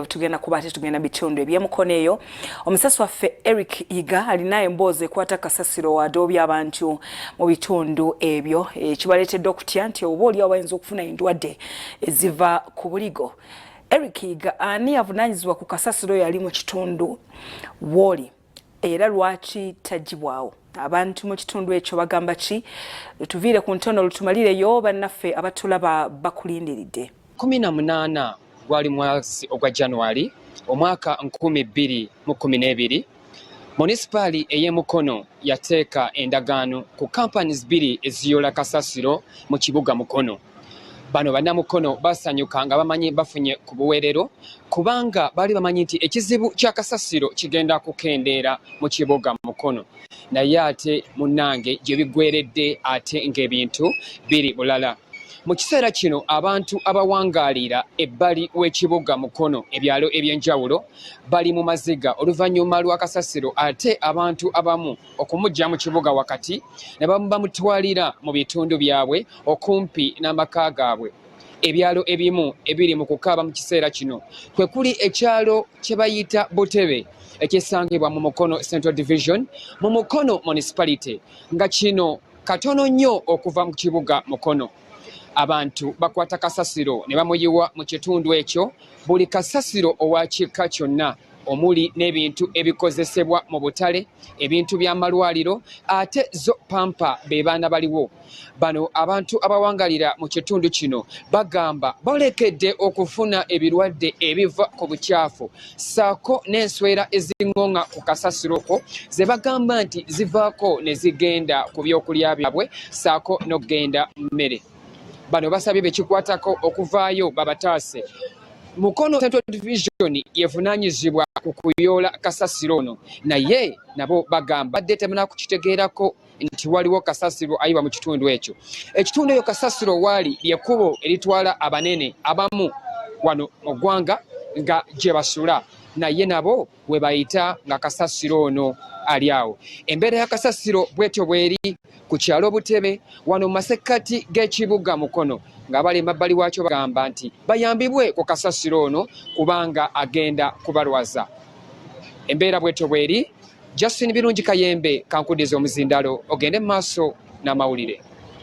tugenda kuba tugenda bitundu ebyemukono eyo. Omusasi waffe Eric Iga alinayo emboozi ekwata kasasiro wadde abantu mu bitundu ebyo ekibaleetedde okutya nti oba oli abayinza okufuna endwadde eziva ku buligo. Eric Iga ani avunaanyizibwa ku kasasiro yali mu kitundu w'oli era lwaki tagibwawo? Abantu mu kitundu ekyo bagamba ki? Tuviire ku ntono lutumalireyo bannaffe abatulaba bakulindiridde. 18 gwali mwezi ogwa January omwaka 2012 munisipaali ey'Emukono yateeka endagaano ku companies 2 eziyola kasasiro mu kibuga Mukono. Bano bannamukono basanyuka nga bamanyi bafunye ku buweerero kubanga bali bamanyi nti ekizibu kya kasasiro kigenda kukendeera mu kibuga Mukono. Naye ate munnange gye bigweredde ate ng'ebintu biri bulala. Mu kiseera kino abantu abawangaalira ebbali w'ekibuga Mukono ebyalo ebyenjawulo bali mu maziga oluvannyuma lwa kasasiro, ate abantu abamu okumujja mu kibuga wakati ne bamutwalira mu bitundu byabwe okumpi n'amaka gaabwe. Ebyalo ebimu ebiri mu kukaaba mu kiseera kino kwe kuli ekyalo kye bayita Butebe ekyesangibwa mu Mukono Central Division mu Mukono Municipality, nga kino katono nnyo okuva mu kibuga Mukono. Abantu bakwata kasasiro ne bamuyiwa mu kitundu ekyo, buli kasasiro owa kika kyonna omuli n'ebintu ebikozesebwa mu butale, ebintu by'amalwaliro, ate zo pampa be baana baliwo. Bano abantu abawangalira mu kitundu kino bagamba boolekedde okufuna ebirwadde ebiva ku bukyafu saako n'enswera eziŋŋoŋŋa ku kasasiroko ze bagamba nti zivaako ne zigenda ku byokulya byabwe saako n'okgenda mmere. Bano basabye bekikwatako okuvaayo babataase. Mukono Central Division yevunaanyizibwa ku kuyoola kasasiro ono, naye nabo bagamba badde temuna kukitegeerako nti waliwo kasasiro ayiwa mu kitundu ekyo. Ekitundu eyo kasasiro waali lyekkubo eritwala abanene abamu wano mu ggwanga nga gye basula, naye nabo we bayita nga kasasiro ono ali awo. Embeera ya kasasiro bwetyo bweri ku kyalo Butebe wano mu masekkati g'ekibuga Mukono, nga bali mabbali waakyo bagamba nti bayambibwe ku kasasiro ono kubanga agenda kubalwaza. Embeera bwetyo bweri. Justin Birungi Kayembe kankudiza omuzindalo ogende mu maaso n'amawulire.